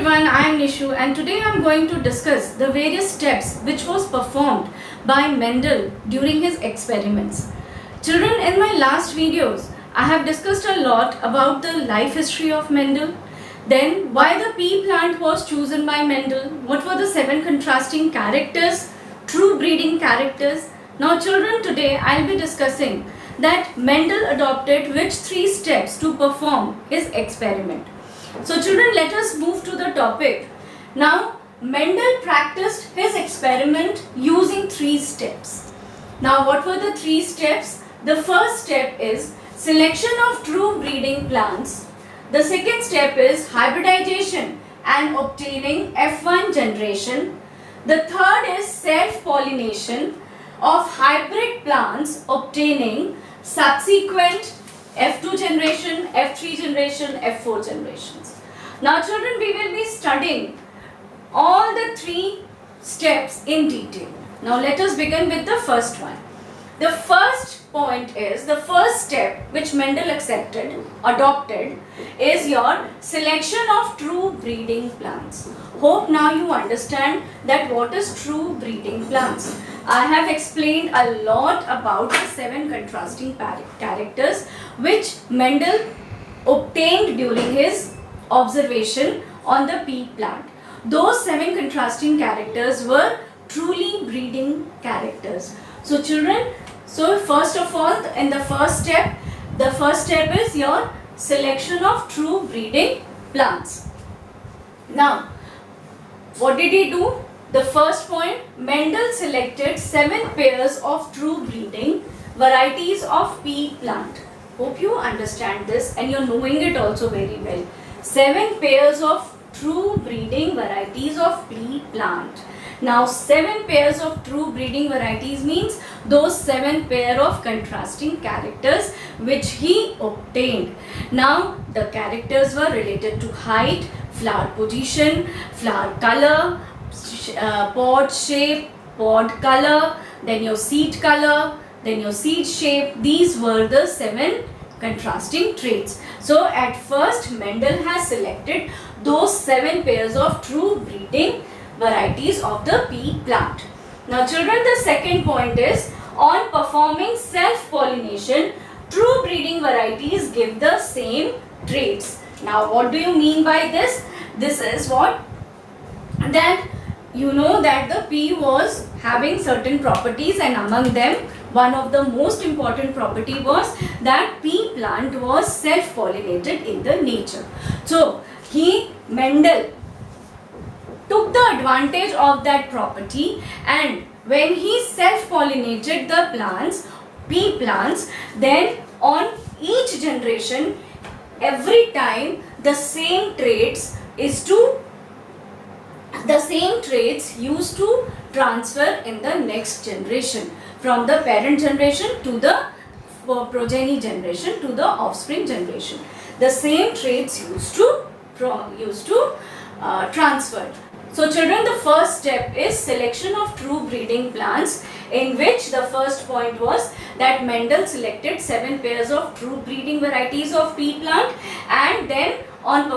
everyone, I am Nishu and today I am going to discuss the various steps which was performed by Mendel during his experiments. Children, in my last videos, I have discussed a lot about the life history of Mendel, then why the pea plant was chosen by Mendel, what were the 7 contrasting characters, true breeding characters. Now children, today I will be discussing that Mendel adopted which 3 steps to perform his experiment. So children, let us move to the topic. Now Mendel practiced his experiment using 3 steps. Now what were the 3 steps? The first step is selection of true breeding plants. The second step is hybridization and obtaining F1 generation. The third is self-pollination of hybrid plants obtaining subsequent F2 generation, F3 generation, F4 generations. Now children, we will be studying all the 3 steps in detail. Now let us begin with the first one. The first point is, the first step which Mendel adopted is your selection of true breeding plants. Hope now you understand that what is true breeding plants. I have explained a lot about the 7 contrasting characters which Mendel obtained during his observation on the pea plant. Those 7 contrasting characters were truly breeding characters. So children, so first of all, in the first step is your selection of true breeding plants. Now, what did he do? The first point, Mendel selected 7 pairs of true breeding varieties of pea plant. Hope you understand this and you're knowing it also very well. 7 pairs of true breeding varieties of pea plant. Now 7 pairs of true breeding varieties means those 7 pair of contrasting characters which he obtained. Now the characters were related to height, flower position, flower color, pod shape, pod color, then your seed color, then your seed shape. These were the 7 contrasting traits. So at first Mendel has selected those 7 pairs of true breeding varieties of the pea plant. Now children, the second point is, on performing self-pollination, true breeding varieties give the same traits. Now what do you mean by this? This is what? That you know that the pea was having certain properties, and among them one of the most important property was that pea plant was self-pollinated in the nature. So Mendel took the advantage of that property, and when he self-pollinated the plants, pea plants, then on each generation, every time the same traits used to transfer in the next generation, from the parent generation to the progeny generation to the offspring generation. The same traits used to transfer. So children, the first step is selection of true breeding plants, in which the first point was that Mendel selected 7 pairs of true breeding varieties of pea plant, and then on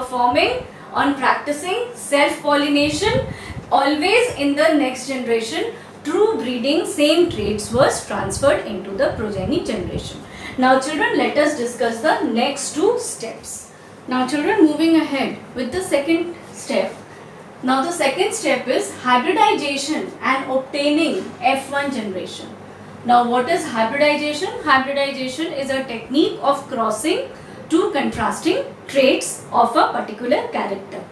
practicing self-pollination, always in the next generation, true breeding same traits was transferred into the progeny generation. Now children, let us discuss the next 2 steps. Now children, moving ahead with the second step. Now the second step is hybridization and obtaining F1 generation. Now what is hybridization? Hybridization is a technique of crossing 2 contrasting traits of a particular character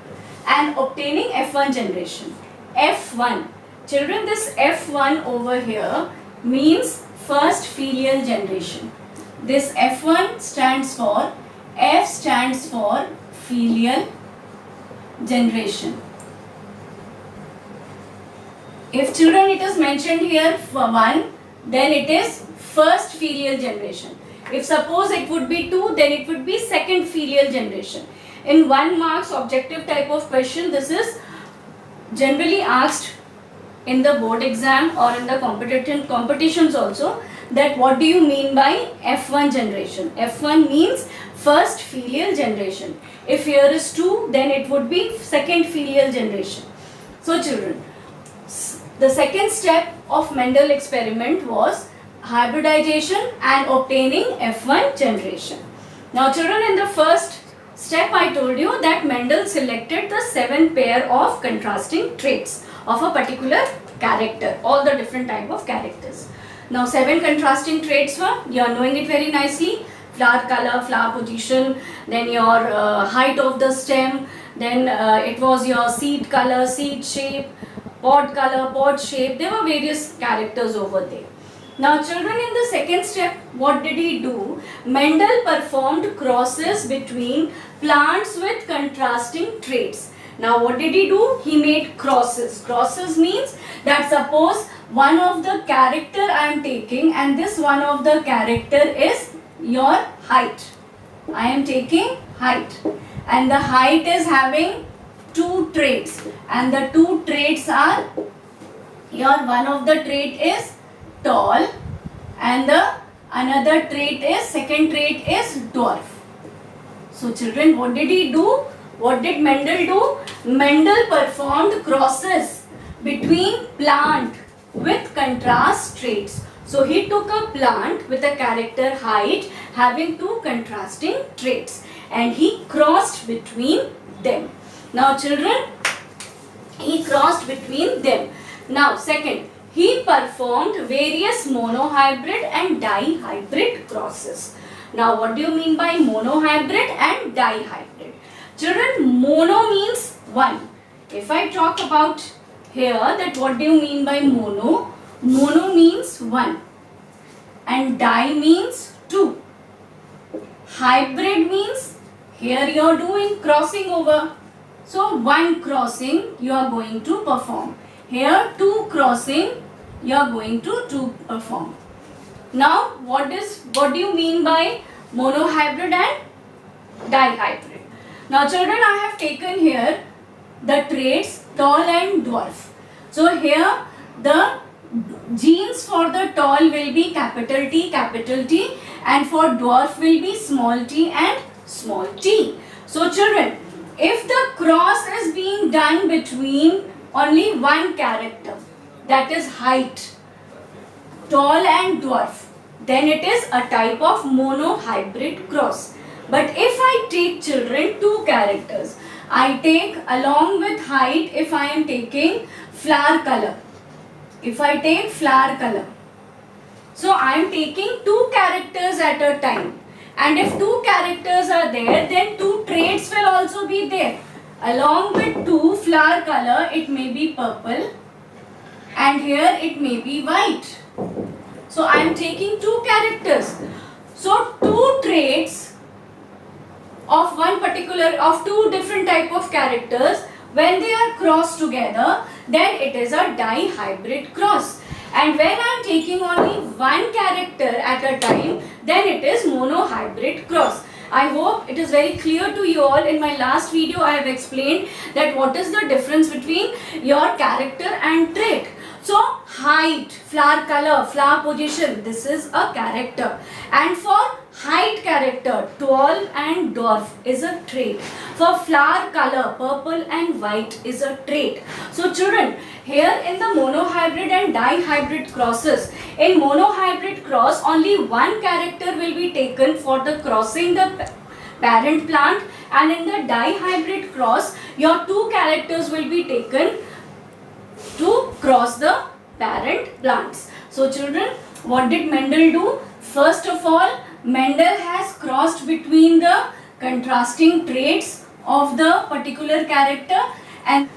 and obtaining F1 generation. F1. Children, this F1 over here means first filial generation. This F1 stands for, F stands for filial generation. If children, it is mentioned here for 1, then it is first filial generation. If suppose it would be 2, then it would be second filial generation. In 1 marks objective type of question, this is generally asked in the board exam or in the competitions also, that what do you mean by F1 generation? F1 means first filial generation. If here is 2, then it would be second filial generation. So children, the second step of Mendel experiment was hybridization and obtaining F1 generation. Now children, in the first step I told you that Mendel selected the 7 pair of contrasting traits of a particular character, all the different type of characters. Now 7 contrasting traits were, you are knowing it very nicely, flower color, flower position, then your height of the stem, then it was your seed color, seed shape, pod color, pod shape. There were various characters over there. Now children, in the second step, what did he do? Mendel performed crosses between plants with contrasting traits. Now what did he do? He made crosses. Crosses means that suppose one of the character I am taking and this one of the character is your height. I am taking height and the height is having 2 traits and the 2 traits are, your one of the trait is tall and the another trait is, second trait is dwarf. So children, what did he do? What did Mendel do? Mendel performed crosses between plant with contrast traits. So he took a plant with a character height having 2 contrasting traits and he crossed between them. Now children, he crossed between them. Now second, he performed various monohybrid and dihybrid crosses. Now what do you mean by monohybrid and dihybrid? Children, mono means 1. If I talk about here that what do you mean by mono? Mono means 1 and di means 2. Hybrid means here you are doing crossing over. So 1 crossing you are going to perform. Here 2 crossing you are going to perform. Now what do you mean by monohybrid and dihybrid? Now children, I have taken here the traits tall and dwarf. So here the genes for the tall will be capital T and for dwarf will be small t and small t. So children, if the cross is being done between only one character, that is height, tall and dwarf, then it is a type of monohybrid cross. But if I take children 2 characters, I take along with height if I am taking flower color. If I take flower color, so I am taking 2 characters at a time. And if 2 characters are there, then 2 traits will also be there. Along with 2 flower color, it may be purple and here it may be white. So I am taking 2 characters. So 2 traits of of 2 different type of characters, when they are crossed together, then it is a dihybrid cross. And when I am taking only 1 character at a time, then it is monohybrid cross. I hope it is very clear to you all. In my last video, I have explained that what is the difference between your character and trait. So height, flower color, flower position, this is a character. And for height character, tall and dwarf is a trait. For flower color, purple and white is a trait. So children, here in the monohybrid and dihybrid crosses, in monohybrid cross, only 1 character will be taken for the crossing the parent plant, and in the dihybrid cross, your 2 characters will be taken to cross the parent plants. So children, what did Mendel do? First of all, Mendel has crossed between the contrasting traits of the particular character, and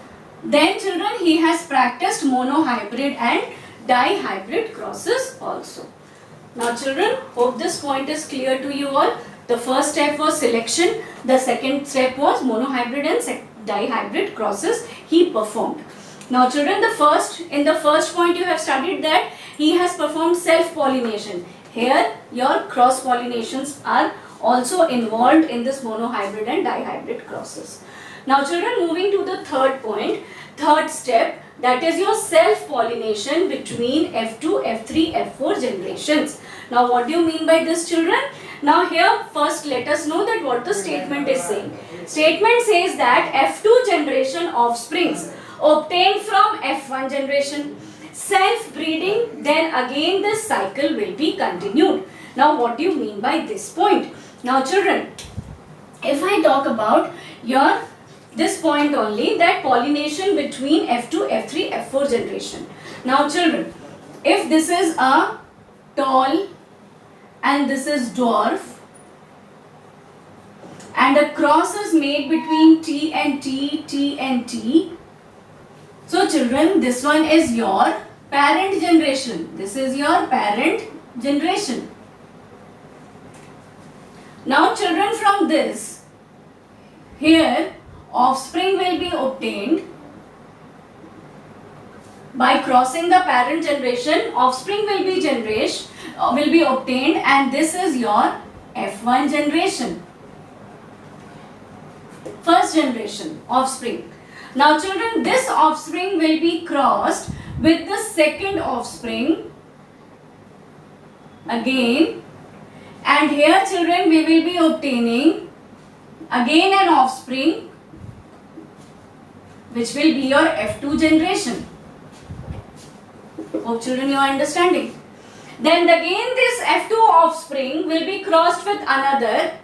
then children, he has practiced monohybrid and dihybrid crosses also. Now children, hope this point is clear to you all. The first step was selection, the second step was monohybrid and dihybrid crosses he performed. Now children, in the first point you have studied that he has performed self-pollination. Here your cross pollinations are also involved in this monohybrid and dihybrid crosses. Now children, moving to the third point, third step, that is your self-pollination between F2, F3, F4 generations. Now what do you mean by this children? Now here first let us know that what the statement is saying. Statement says that F2 generation offsprings obtained from F1 generation. Self-breeding, then again this cycle will be continued. Now what do you mean by this point? Now children, if I talk about your this point only, that pollination between F2, F3, F4 generation. Now children, if this is a tall and this is dwarf and a cross is made between T and T, T and T. So children, this one is your parent generation. This is your parent generation. Now children, from this, here offspring will be obtained by crossing the parent generation. Offspring will be obtained, and this is your F1 generation. First generation offspring. Now children, this offspring will be crossed with the second offspring again, and here children we will be obtaining again an offspring which will be your F2 generation. Hope children you are understanding. Then again this F2 offspring will be crossed with another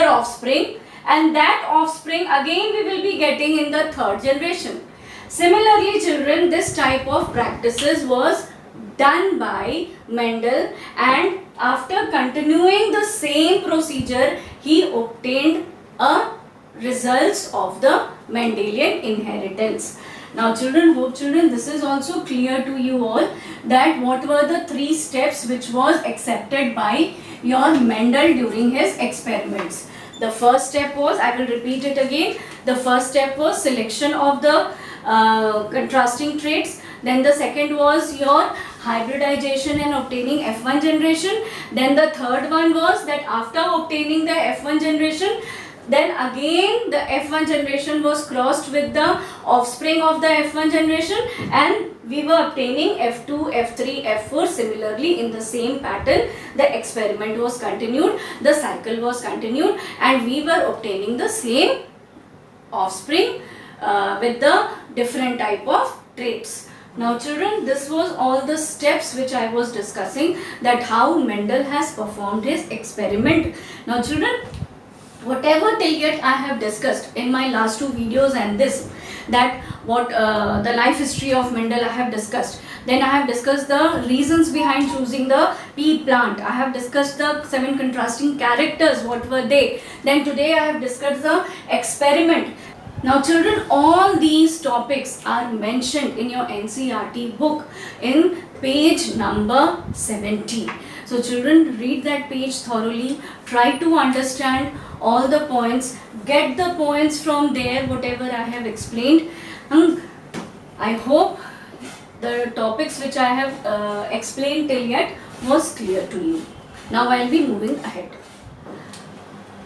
offspring, and that offspring again we will be getting in the third generation. Similarly children, this type of practices was done by Mendel, and after continuing the same procedure he obtained results of the Mendelian inheritance. Now children, hope children this is also clear to you all that what were the 3 steps which was accepted by your Mendel during his experiments. The first step was, I will repeat it again, the first step was selection of the contrasting traits. Then the second was your hybridization and obtaining F1 generation. Then the third one was that after obtaining the F1 generation, then again the F1 generation was crossed with the offspring of the F1 generation, and we were obtaining F2, F3, F4 similarly in the same pattern. The experiment was continued, the cycle was continued, and we were obtaining the same offspring with the different type of traits. Now children, this was all the steps which I was discussing, that how Mendel has performed his experiment. Now children, whatever till yet I have discussed in my last 2 videos and this, that what the life history of Mendel I have discussed. Then I have discussed the reasons behind choosing the pea plant. I have discussed the 7 contrasting characters, what were they. Then today I have discussed the experiment. Now children, all these topics are mentioned in your NCERT book in page number 70. So children, read that page thoroughly, try to understand all the points, get the points from there, whatever I have explained. I hope the topics which I have explained till yet was clear to you. Now I will be moving ahead.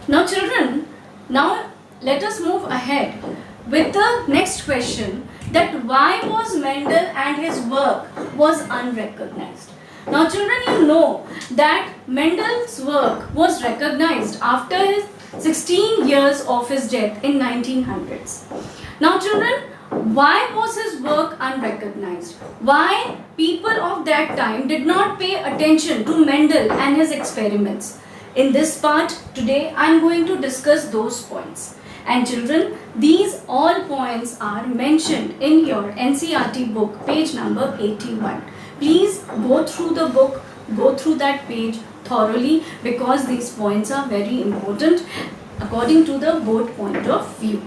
Now children, now let us move ahead with the next question, that why was Mendel and his work was unrecognized. Now children, you know that Mendel's work was recognized after his 16 years of his death in 1900s. Now children, why was his work unrecognized? Why people of that time did not pay attention to Mendel and his experiments? In this part today I am going to discuss those points. And children, these all points are mentioned in your NCERT book, page number 81. Please go through the book, go through that page thoroughly, because these points are very important according to the board point of view.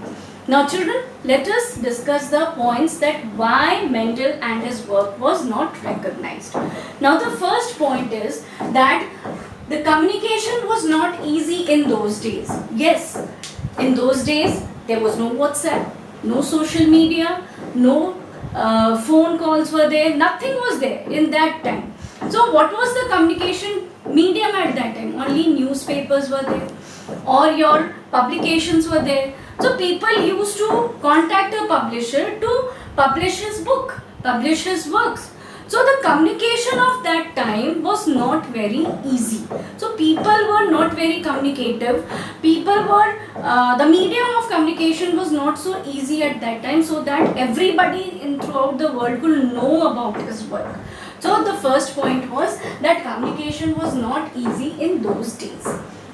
Now children, let us discuss the points that why Mendel and his work was not recognized. Now the first point is that the communication was not easy in those days. Yes, in those days there was no WhatsApp, no social media, no phone calls were there, nothing was there in that time. So what was the communication medium at that time? Only newspapers were there or your publications were there. So people used to contact a publisher to publish his book, publish his works. So the communication of that time was not very easy. So people were not very communicative. People were, the medium of communication was not so easy at that time, so that everybody throughout the world could know about his work. So the first point was that communication was not easy in those days.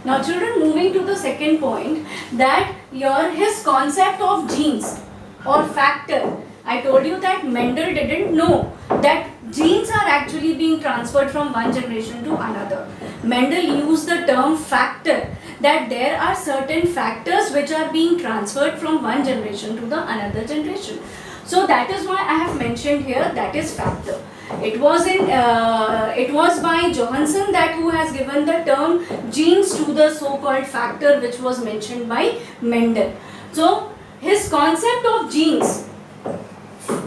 Now children, moving to the second point, that his concept of genes or factor. I told you that Mendel didn't know that genes are actually being transferred from one generation to another. Mendel used the term factor, that there are certain factors which are being transferred from one generation to the another generation. So that is why I have mentioned here, that is factor. It was by Johansen that who has given the term genes to the so-called factor which was mentioned by Mendel. So his concept of genes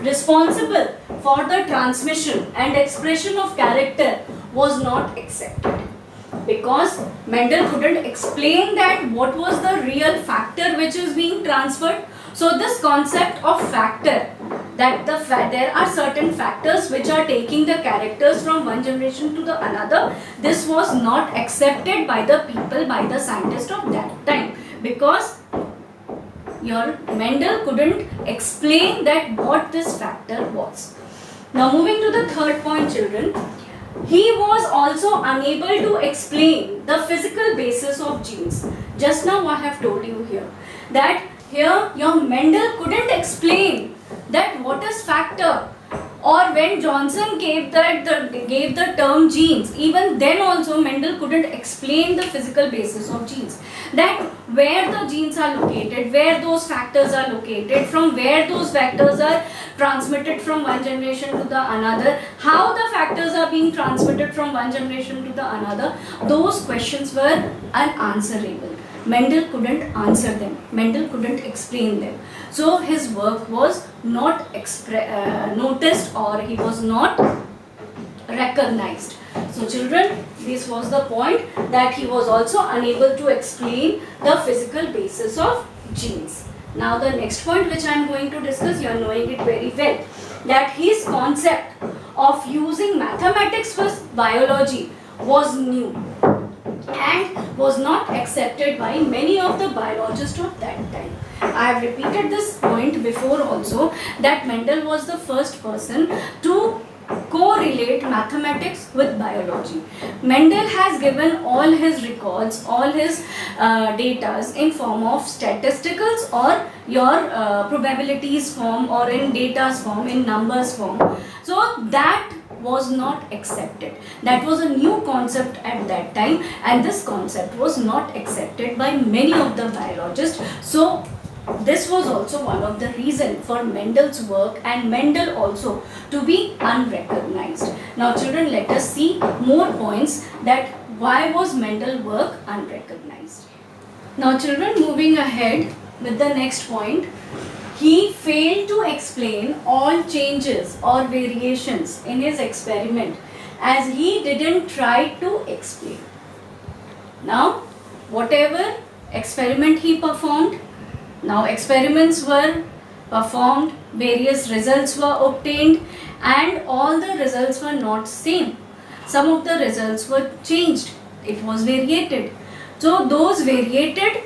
responsible for the transmission and expression of character was not accepted, because Mendel couldn't explain that what was the real factor which is being transferred. So this concept of factor, that there are certain factors which are taking the characters from one generation to the another, this was not accepted by the people, by the scientists of that time, because Mendel couldn't explain that what this factor was. Now moving to the third point, children, he was also unable to explain the physical basis of genes. Just now I have told you here that your Mendel couldn't explain that what is factor, or when Johnson gave the term genes, even then also Mendel couldn't explain the physical basis of genes, that where the genes are located, where those factors are located, from where those factors are transmitted from one generation to the another, how the factors are being transmitted from one generation to the another. Those questions were unanswerable. Mendel couldn't answer them. Mendel couldn't explain them. So his work was not noticed, or he was not recognized. So children, this was the point, that he was also unable to explain the physical basis of genes. Now the next point which I am going to discuss, you are knowing it very well, that his concept of using mathematics with biology was new and was not accepted by many of the biologists of that time. I have repeated this point before also, that Mendel was the first person to correlate mathematics with biology. Mendel has given all his records, all his datas in form of statisticals, or your probabilities form, or in datas form, in numbers form. So that was not accepted. That was a new concept at that time, and this concept was not accepted by many of the biologists. So this was also one of the reasons for Mendel's work and Mendel also to be unrecognized. Now children, let us see more points that why was Mendel's work unrecognized. Now children, moving ahead with the next point, he failed to explain all changes or variations in his experiment, as he didn't try to explain. Now, whatever experiment he performed, now experiments were performed, various results were obtained, and all the results were not same. Some of the results were changed, it was variated. So those variated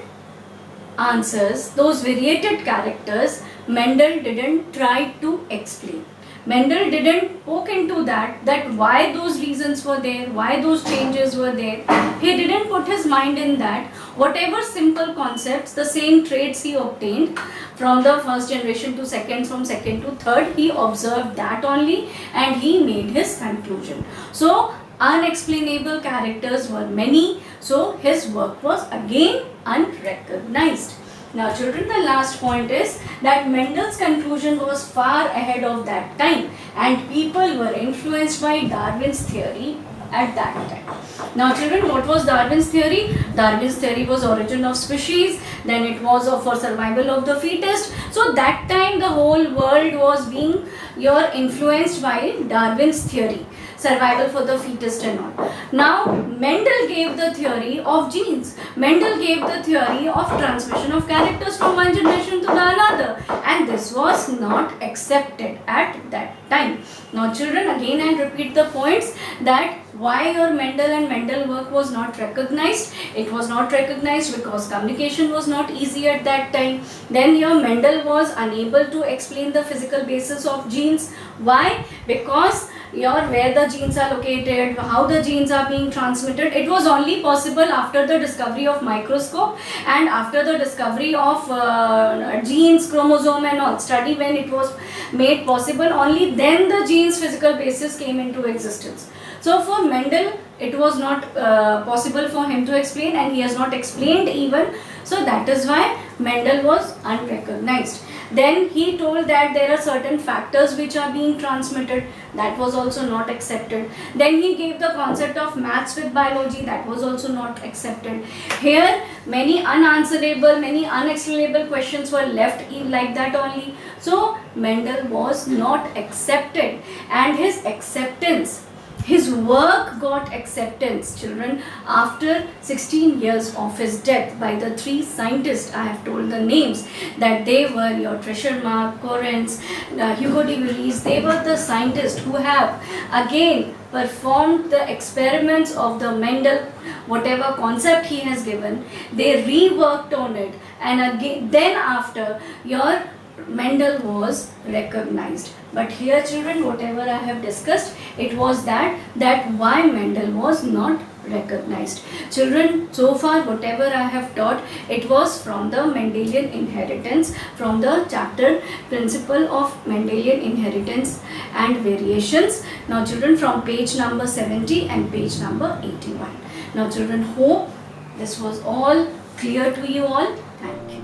answers, those variated characters, Mendel didn't try to explain. Mendel didn't poke into that why those reasons were there, why those changes were there. He didn't put his mind in that. Whatever simple concepts, the same traits he obtained from the first generation to second, from second to third, he observed that only and he made his conclusion. So unexplainable characters were many, so his work was again unrecognized. Now children, the last point is that Mendel's conclusion was far ahead of that time, and people were influenced by Darwin's theory at that time. Now children, what was Darwin's theory? Darwin's theory was origin of species, then it was for survival of the fittest. So that time the whole world was being you're influenced by Darwin's theory, survival for the fittest and all. Now Mendel gave the theory of genes. Mendel gave the theory of transmission of characters from one generation to the another, and this was not accepted at that time. Now children, again I repeat the points that why your Mendel and Mendel work was not recognized. It was not recognized because communication was not easy at that time. Then your Mendel was unable to explain the physical basis of genes. Why? Because where the genes are located, how the genes are being transmitted, it was only possible after the discovery of microscope and after the discovery of genes, chromosome and all study. When it was made possible, only then the genes physical basis came into existence. So for Mendel it was not possible for him to explain, and he has not explained even. So that is why Mendel was unrecognized. Then he told that there are certain factors which are being transmitted. That was also not accepted. Then he gave the concept of maths with biology. That was also not accepted. Here many unanswerable, many unexplainable questions were left in like that only. So Mendel was not accepted, and his work got acceptance, children, after 16 years of his death by the three scientists. I have told the names that they were your Treschardt, Correns, Hugo de Vries. They were the scientists who have again performed the experiments of the Mendel, whatever concept he has given. They reworked on it, and again then after your Mendel was recognized. But here children, whatever I have discussed, it was that why Mendel was not recognized. Children, so far whatever I have taught, it was from the Mendelian inheritance, from the chapter Principle of Mendelian Inheritance and Variations. Now children, from page number 70 and page number 81. Now children, hope this was all clear to you all. Thank you.